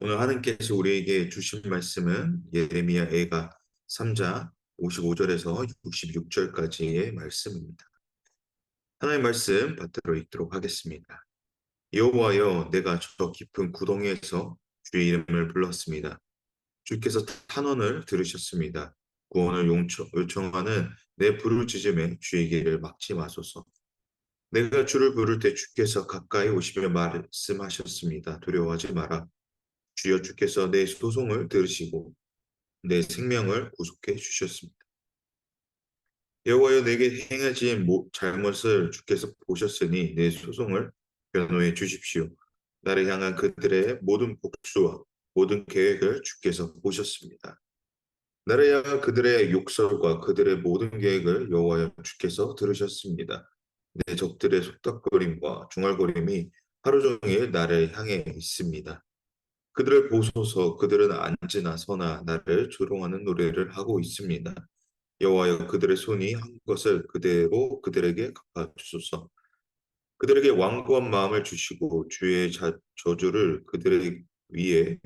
오늘 하나님께서 우리에게 주신 말씀은 예레미야 애가 3장 55절에서 66절까지의 말씀입니다. 하나님의 말씀 받들어 읽도록 하겠습니다. 여호와여, 내가 저 깊은 구덩이에서 주의 이름을 불렀습니다. 주께서 탄원을 들으셨습니다. 구원을 요청하는 내 부르짖음에 주의 길을 막지 마소서. 내가 주를 부를 때 주께서 가까이 오시며 말씀하셨습니다. 두려워하지 마라. 주여, 주께서 내 소송을 들으시고 내 생명을 구속해 주셨습니다. 여호와여, 내게 행하진 잘못을 주께서 보셨으니 내 소송을 변호해 주십시오. 나를 향한 그들의 모든 복수와 모든 계획을 주께서 보셨습니다. 나를 향한 그들의 욕설과 그들의 모든 계획을 여호와여 주께서 들으셨습니다. 내 적들의 속닥거림과 중얼거림이 하루 종일 나를 향해 있습니다. 그들을 보소서. 그들은 앉으나 서나 나를 조롱하는 노래를 하고 있습니다. 여호와여, 그들의 손이 한 것을 그대로 그들에게 갚아주소서. 그들에게 완고한 마음을 주시고 주의 저주를 그들의 위에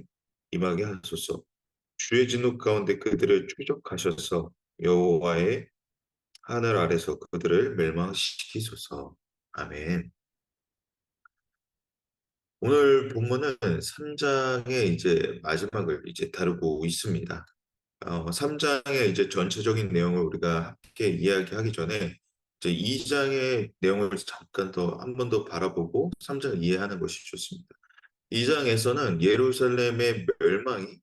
임하게 하소서. 주의 진노 가운데 그들을 추적하셔서 여호와의 하늘 아래서 그들을 멸망시키소서. 아멘. 오늘 본문은 3장의 이제 마지막을 이제 다루고 있습니다. 3장의 이제 전체적인 내용을 우리가 함께 이야기하기 전에 이제 2장의 내용을 잠깐 더 한 번 더 바라보고 3장을 이해하는 것이 좋습니다. 2장에서는 예루살렘의 멸망이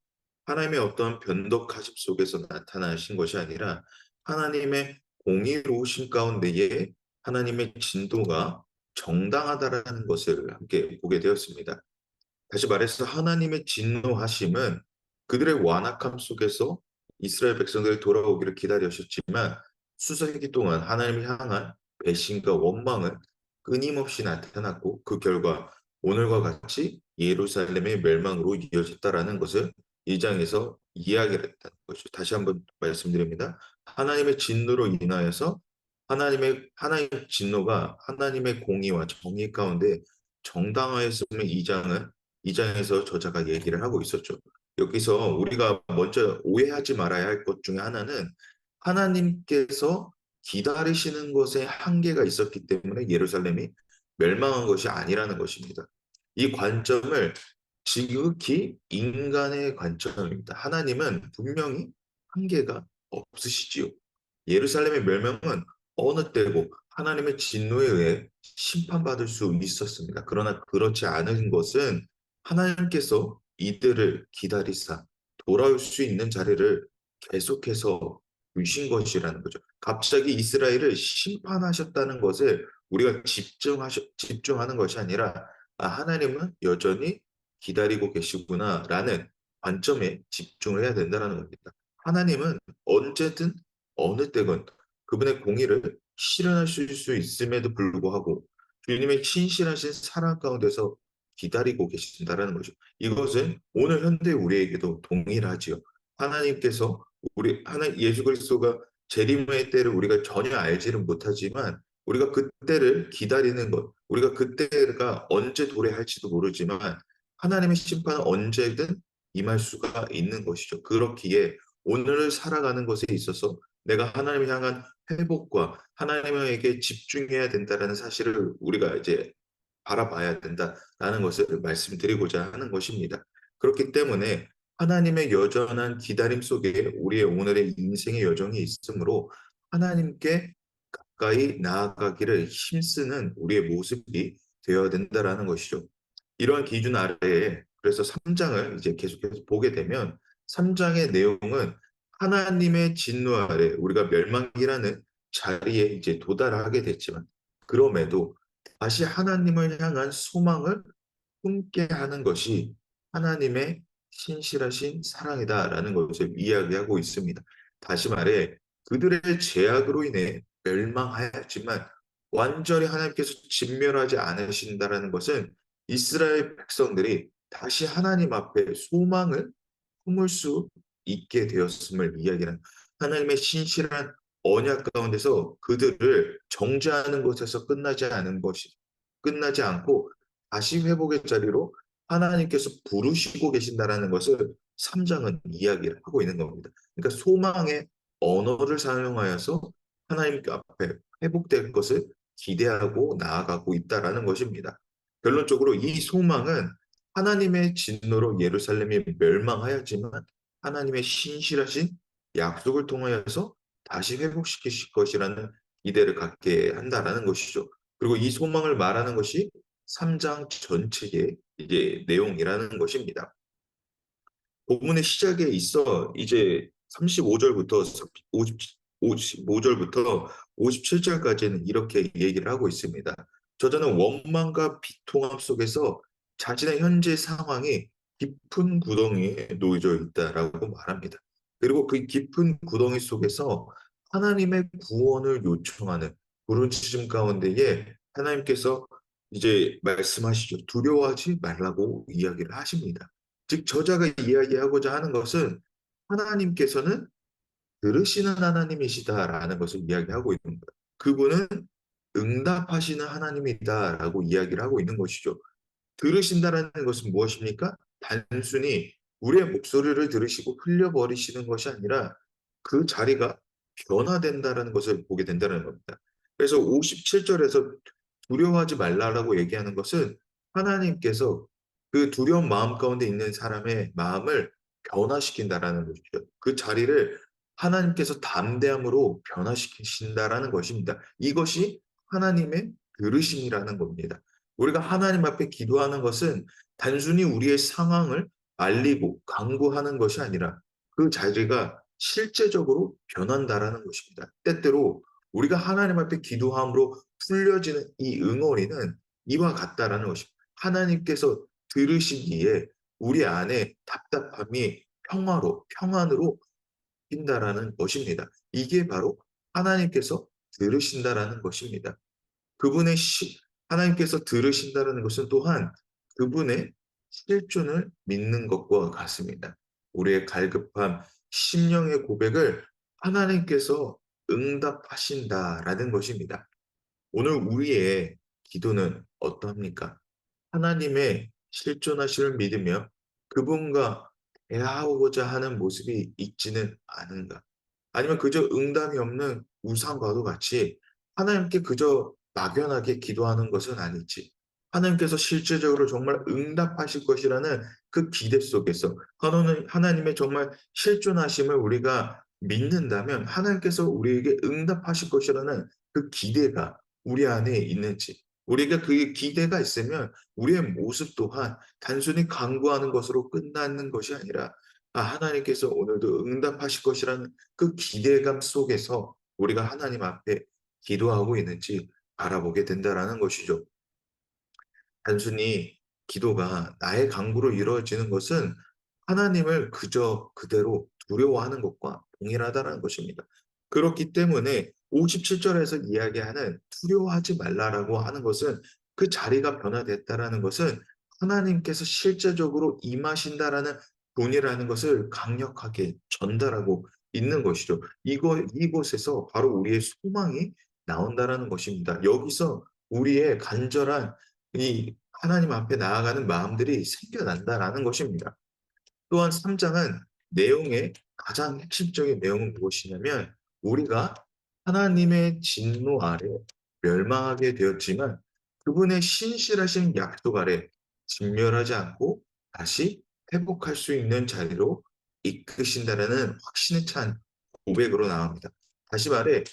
하나님의 어떤 변덕하심 속에서 나타나신 것이 아니라 하나님의 공의로우심 가운데에 하나님의 진도가 정당하다라는 것을 함께 보게 되었습니다. 다시 말해서 하나님의 진노하심은 그들의 완악함 속에서 이스라엘 백성들이 돌아오기를 기다리셨지만 수세기 동안 하나님을 향한 배신과 원망은 끊임없이 나타났고 그 결과 오늘과 같이 예루살렘의 멸망으로 이어졌다라는 것을 이 장에서 이야기를 했다는 것이죠. 다시 한번 말씀드립니다. 하나님의 진노로 인하여서 하나님의 진노가 하나님의 공의와 정의 가운데 정당화했음을 이 장에서 저자가 얘기를 하고 있었죠. 여기서 우리가 먼저 오해하지 말아야 할 것 중에 하나는 하나님께서 기다리시는 것에 한계가 있었기 때문에 예루살렘이 멸망한 것이 아니라는 것입니다. 이 관점을 지극히 인간의 관점입니다. 하나님은 분명히 한계가 없으시지요. 예루살렘의 멸망은 어느 때고 하나님의 진노에 의해 심판받을 수 있었습니다. 그러나 그렇지 않은 것은 하나님께서 이들을 기다리사 돌아올 수 있는 자리를 계속해서 주신 것이라는 거죠. 갑자기 이스라엘을 심판하셨다는 것을 우리가 집중하는 것이 아니라 하나님은 여전히 기다리고 계시구나라는 관점에 집중을 해야 된다는 겁니다. 하나님은 언제든 어느 때건 그분의 공의를 실현하실 수 있음에도 불구하고 주님의 신실하신 사랑 가운데서 기다리고 계신다라는 거죠. 이것은 오늘 현대 우리에게도 동일하지요. 하나님께서 예수 그리스도가 재림의 때를 우리가 전혀 알지는 못하지만 우리가 그때를 기다리는 것, 우리가 그때가 언제 도래할지도 모르지만 하나님의 심판은 언제든 임할 수가 있는 것이죠. 그렇기에 오늘을 살아가는 것에 있어서 내가 하나님을 향한 회복과 하나님에게 집중해야 된다는 사실을 우리가 이제 바라봐야 된다라는 것을 말씀드리고자 하는 것입니다. 그렇기 때문에 하나님의 여전한 기다림 속에 우리의 오늘의 인생의 여정이 있으므로 하나님께 가까이 나아가기를 힘쓰는 우리의 모습이 되어야 된다라는 것이죠. 이러한 기준 아래에 그래서 3장을 이제 계속해서 보게 되면 3장의 내용은 하나님의 진노 아래 우리가 멸망이라는 자리에 이제 도달하게 됐지만 그럼에도 다시 하나님을 향한 소망을 품게 하는 것이 하나님의 신실하신 사랑이다라는 것을 이야기하고 있습니다. 다시 말해 그들의 죄악으로 인해 멸망하였지만 완전히 하나님께서 진멸하지 않으신다라는 것은 이스라엘 백성들이 다시 하나님 앞에 소망을 품을 수 있게 되었음을 이야기하는 하나님의 신실한 언약 가운데서 그들을 정죄하는 것에서 끝나지 않고 다시 회복의 자리로 하나님께서 부르시고 계신다라는 것을 3장은 이야기를 하고 있는 겁니다. 그러니까 소망의 언어를 사용하여서 하나님 앞에 회복될 것을 기대하고 나아가고 있다라는 것입니다. 결론적으로 이 소망은 하나님의 진노로 예루살렘이 멸망하였지만 하나님의 신실하신 약속을 통하여서 다시 회복시키실 것이라는 기대를 갖게 한다라는 것이죠. 그리고 이 소망을 말하는 것이 3장 전체의 이제 내용이라는 것입니다. 본문의 시작에 있어 이제 35절부터 55절부터 57절까지는 이렇게 얘기를 하고 있습니다. 저자는 원망과 비통함 속에서 자신의 현재 상황이 깊은 구덩이에 놓여져 있다라고 말합니다. 그리고 그 깊은 구덩이 속에서 하나님의 구원을 요청하는 부르짖음 가운데에 하나님께서 이제 말씀하시죠. 두려워하지 말라고 이야기를 하십니다. 즉 저자가 이야기하고자 하는 것은 하나님께서는 들으시는 하나님이시다라는 것을 이야기하고 있는 거예요. 그분은 응답하시는 하나님이다라고 이야기를 하고 있는 것이죠. 들으신다라는 것은 무엇입니까? 단순히 우리의 목소리를 들으시고 흘려버리시는 것이 아니라 그 자리가 변화된다라는 것을 보게 된다는 겁니다. 그래서 57절에서 두려워하지 말라라고 얘기하는 것은 하나님께서 그 두려운 마음 가운데 있는 사람의 마음을 변화시킨다라는 것이죠. 그 자리를 하나님께서 담대함으로 변화시키신다라는 것입니다. 이것이 하나님의 들으심이라는 겁니다. 우리가 하나님 앞에 기도하는 것은 단순히 우리의 상황을 알리고 강구하는 것이 아니라 그 자리가 실제적으로 변한다라는 것입니다. 때때로 우리가 하나님 앞에 기도함으로 풀려지는 이 응어리는 이와 같다라는 것입니다. 하나님께서 들으시기에 우리 안에 답답함이 평안으로 바뀐다라는 것입니다. 이게 바로 하나님께서 들으신다라는 것입니다. 그분의 하나님께서 들으신다는 것은 또한 그분의 실존을 믿는 것과 같습니다. 우리의 갈급함, 심령의 고백을 하나님께서 응답하신다라는 것입니다. 오늘 우리의 기도는 어떠합니까? 하나님의 실존하심을 믿으며 그분과 대화하고자 하는 모습이 있지는 않은가? 아니면 그저 응답이 없는 우상과도 같이 하나님께 그저 막연하게 기도하는 것은 아닐지, 하나님께서 실제적으로 정말 응답하실 것이라는 그 기대 속에서 하나님의 정말 실존하심을 우리가 믿는다면 하나님께서 우리에게 응답하실 것이라는 그 기대가 우리 안에 있는지, 우리가 그 기대가 있으면 우리의 모습 또한 단순히 간구하는 것으로 끝나는 것이 아니라 하나님께서 오늘도 응답하실 것이라는 그 기대감 속에서 우리가 하나님 앞에 기도하고 있는지 바라보게 된다라는 것이죠. 단순히 기도가 나의 강구로 이루어지는 것은 하나님을 그저 그대로 두려워하는 것과 동일하다는 것입니다. 그렇기 때문에 57절에서 이야기하는 두려워하지 말라라고 하는 것은 그 자리가 변화됐다라는 것은 하나님께서 실제적으로 임하신다라는 본이라는 것을 강력하게 전달하고 있는 것이죠. 이곳에서 바로 우리의 소망이 나온다라는 것입니다. 여기서 우리의 간절한 이 하나님 앞에 나아가는 마음들이 생겨난다라는 것입니다. 또한 3장은 내용의 가장 핵심적인 내용은 무엇이냐면 우리가 하나님의 진노 아래 멸망하게 되었지만 그분의 신실하신 약속 아래 진멸하지 않고 다시 회복할 수 있는 자리로 이끄신다라는 확신에 찬 고백으로 나옵니다. 다시 말해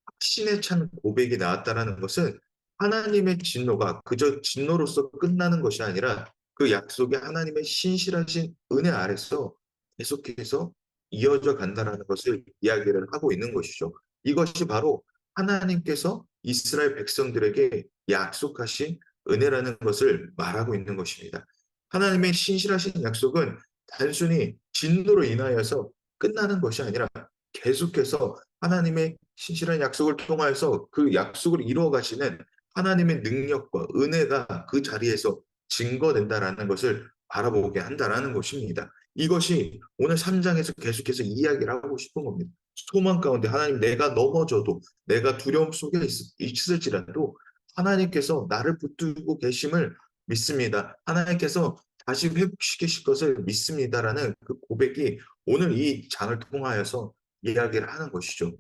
확신에 찬 고백이 나왔다라는 것은 하나님의 진노가 그저 진노로서 끝나는 것이 아니라 그 약속이 하나님의 신실하신 은혜 아래서 계속해서 이어져 간다라는 것을 이야기를 하고 있는 것이죠. 이것이 바로 하나님께서 이스라엘 백성들에게 약속하신 은혜라는 것을 말하고 있는 것입니다. 하나님의 신실하신 약속은 단순히 진노로 인하여서 끝나는 것이 아니라 계속해서 하나님의 신실한 약속을 통하여서 그 약속을 이루어 가시는 하나님의 능력과 은혜가 그 자리에서 증거된다라는 것을 바라보게 한다라는 것입니다. 이것이 오늘 3장에서 계속해서 이야기를 하고 싶은 겁니다. 소망 가운데 하나님 내가 넘어져도 내가 두려움 속에 있을지라도 하나님께서 나를 붙들고 계심을 믿습니다. 하나님께서 다시 회복시키실 것을 믿습니다라는 그 고백이 오늘 이 장을 통하여서 이야기를 하는 것이죠.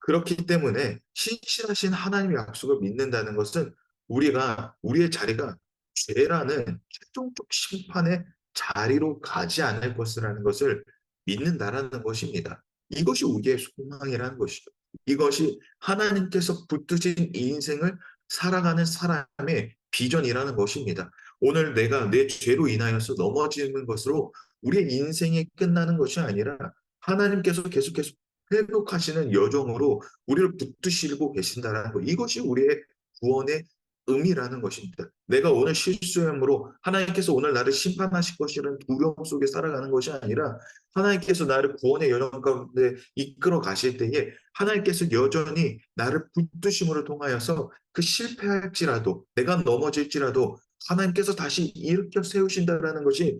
그렇기 때문에 신실하신 하나님의 약속을 믿는다는 것은 우리가 우리의 자리가 죄라는 최종적 심판의 자리로 가지 않을 것이라는 것을 믿는다라는 것입니다. 이것이 우리의 소망이라는 것이죠. 이것이 하나님께서 붙드신 이 인생을 살아가는 사람의 비전이라는 것입니다. 오늘 내가 내 죄로 인하여서 넘어지는 것으로 우리의 인생이 끝나는 것이 아니라 하나님께서 계속해서 회복하시는 여정으로 우리를 붙드시고 계신다는 것. 이것이 우리의 구원의 의미라는 것입니다. 내가 오늘 실수함으로 하나님께서 오늘 나를 심판하실 것이라는 두려움 속에 살아가는 것이 아니라 하나님께서 나를 구원의 여정 가운데 이끌어 가실 때에 하나님께서 여전히 나를 붙드심으로 통하여서 그 실패할지라도 내가 넘어질지라도 하나님께서 다시 일으켜 세우신다라는 것이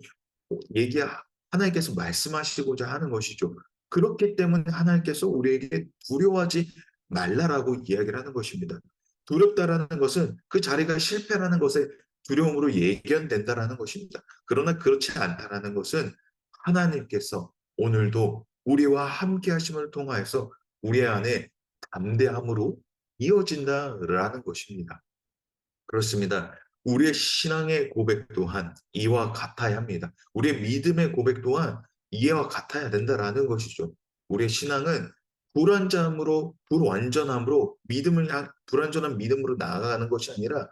얘기 하나님께서 말씀하시고자 하는 것이죠. 그렇기 때문에 하나님께서 우리에게 두려워하지 말라라고 이야기를 하는 것입니다. 두렵다라는 것은 그 자리가 실패라는 것에 두려움으로 예견된다라는 것입니다. 그러나 그렇지 않다라는 것은 하나님께서 오늘도 우리와 함께 하심을 통하여서 우리 안에 담대함으로 이어진다라는 것입니다. 그렇습니다. 우리의 신앙의 고백 또한 이와 같아야 합니다. 우리의 믿음의 고백 또한 이와 같아야 된다라는 것이죠. 우리의 신앙은 불완전함으로 불완전한 믿음으로 나아가는 것이 아니라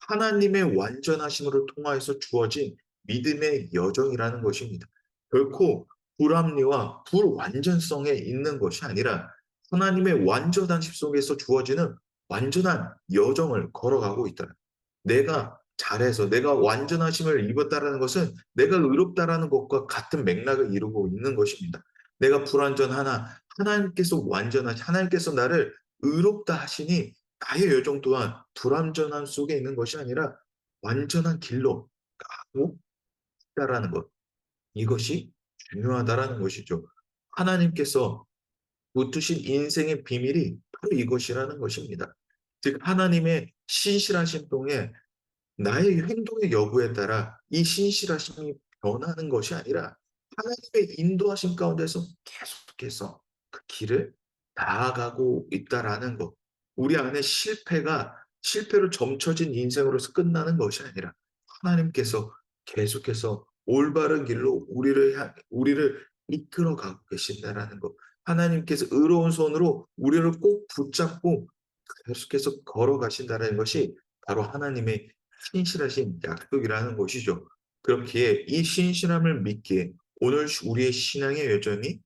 하나님의 완전하심으로 통하여서 주어진 믿음의 여정이라는 것입니다. 결코 불합리와 불완전성에 있는 것이 아니라 하나님의 완전하심 속에서 주어지는 완전한 여정을 걸어가고 있다. 내가 잘해서 내가 완전하심을 입었다라는 것은 내가 의롭다라는 것과 같은 맥락을 이루고 있는 것입니다. 내가 불완전하나 하나님께서 나를 의롭다 하시니 나의 여정 또한 불완전함 속에 있는 것이 아니라 완전한 길로 가고 있다라는 것. 이것이 중요하다라는 것이죠. 하나님께서 붙드신 인생의 비밀이 바로 이것이라는 것입니다. 즉 하나님의 신실하신 동에 나의 행동의 여부에 따라 이 신실하심이 변하는 것이 아니라 하나님의 인도하심 가운데서 계속해서 그 길을 나아가고 있다라는 것. 우리 안에 실패로 점쳐진 인생으로서 끝나는 것이 아니라 하나님께서 계속해서 올바른 길로 우리를 이끌어가고 계신다라는 것. 하나님께서 의로운 손으로 우리를 꼭 붙잡고 계속해서 걸어가신다는 것이 바로 하나님의 신실하신 약속이라는 것이죠. 그렇기에 이 신실함을 믿기에 오늘 우리의 신앙의 여전히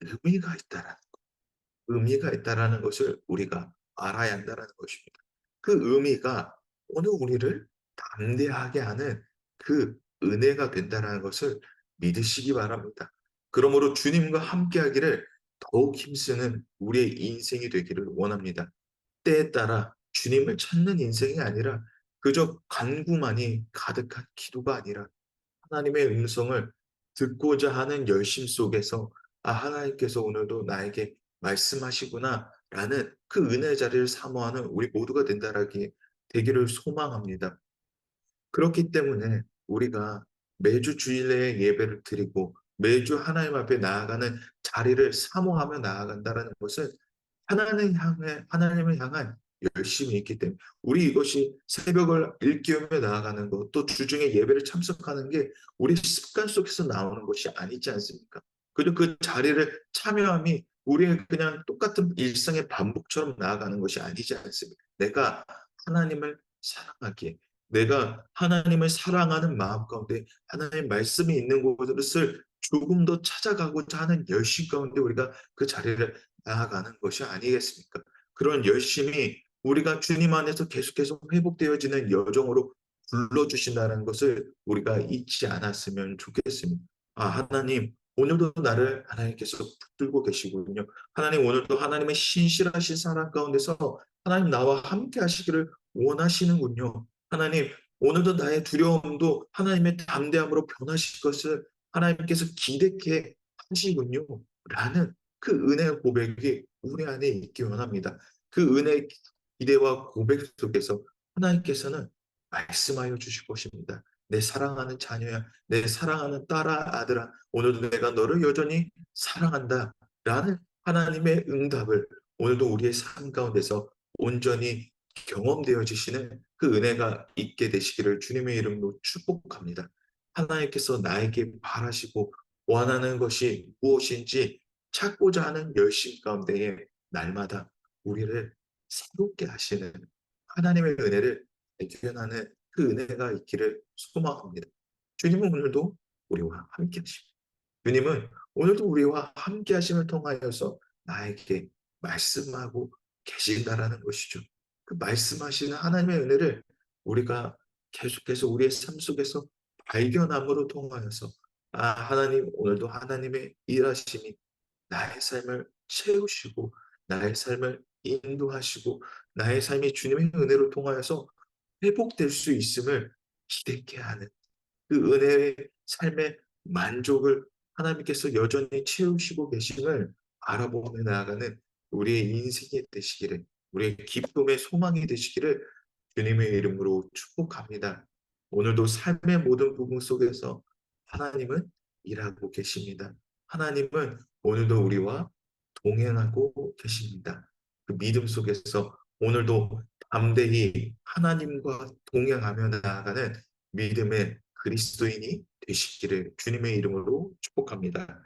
의미가 있다라는 것을 우리가 알아야 한다는 것입니다. 그 의미가 오늘 우리를 담대하게 하는 그 은혜가 된다는 것을 믿으시기 바랍니다. 그러므로 주님과 함께하기를 더욱 힘쓰는 우리의 인생이 되기를 원합니다. 때에 따라 주님을 찾는 인생이 아니라 그저 간구만이 가득한 기도가 아니라 하나님의 음성을 듣고자 하는 열심 속에서 하나님께서 오늘도 나에게 말씀하시구나라는 그 은혜 자리를 사모하는 우리 모두가 되기를 소망합니다. 그렇기 때문에 우리가 매주 주일에 예배를 드리고 매주 하나님 앞에 나아가는 자리를 사모하며 나아간다는 것은 하나님을 향한 열심이 있기 때문에 우리 이것이 새벽을 일깨우며 나아가는 것, 또 주중에 예배를 참석하는 게 우리 습관 속에서 나오는 것이 아니지 않습니까? 그리고 그 자리를 참여함이 우리의 그냥 똑같은 일상의 반복처럼 나아가는 것이 아니지 않습니까? 하나님을 사랑하기에, 내가 하나님을 사랑하는 마음 가운데 하나님 말씀이 있는 곳을 조금 더 찾아가고자 하는 열심 가운데 우리가 그 자리를 나아가는 것이 아니겠습니까? 그런 열심이 우리가 주님 안에서 계속해서 회복되어지는 여정으로 불러주신다는 것을 우리가 잊지 않았으면 좋겠습니다. 하나님, 오늘도 나를 하나님께서 붙들고 계시군요. 하나님, 오늘도 하나님의 신실하신 사랑 가운데서 하나님 나와 함께 하시기를 원하시는군요. 하나님, 오늘도 나의 두려움도 하나님의 담대함으로 변하실 것을 하나님께서 기대케 하시군요. 라는 그 은혜의 고백이 우리 안에 있기 원합니다. 그 은혜의 기대와 고백 속에서 하나님께서는 말씀하여 주실 것입니다. 내 사랑하는 자녀야, 내 사랑하는 딸아, 아들아, 오늘도 내가 너를 여전히 사랑한다. 라는 하나님의 응답을 오늘도 우리의 삶 가운데서 온전히 경험되어지시는 그 은혜가 있게 되시기를 주님의 이름으로 축복합니다. 하나님께서 나에게 바라시고 원하는 것이 무엇인지 찾고자 하는 열심 가운데에 날마다 우리를 새롭게 하시는 하나님의 은혜를 발견하는 그 은혜가 있기를 소망합니다. 주님은 오늘도 우리와 함께 하십니다. 주님은 오늘도 우리와 함께 하심을 통하여서 나에게 말씀하고 계신다라는 것이죠. 그 말씀하시는 하나님의 은혜를 우리가 계속해서 우리의 삶 속에서 발견함으로 통하여서 하나님 오늘도 하나님의 일하심이 나의 삶을 채우시고 나의 삶을 인도하시고 나의 삶이 주님의 은혜로 통하여서 회복될 수 있음을 기대케 하는 그 은혜의 삶의 만족을 하나님께서 여전히 채우시고 계심을 바라보며 나아가는 우리의 인생이 되시기를, 우리의 기쁨의 소망이 되시기를 주님의 이름으로 축복합니다. 오늘도 삶의 모든 부분 속에서 하나님은 일하고 계십니다. 하나님은 오늘도 우리와 동행하고 계십니다. 그 믿음 속에서 오늘도 담대히 하나님과 동행하며 나아가는 믿음의 그리스도인이 되시기를 주님의 이름으로 축복합니다.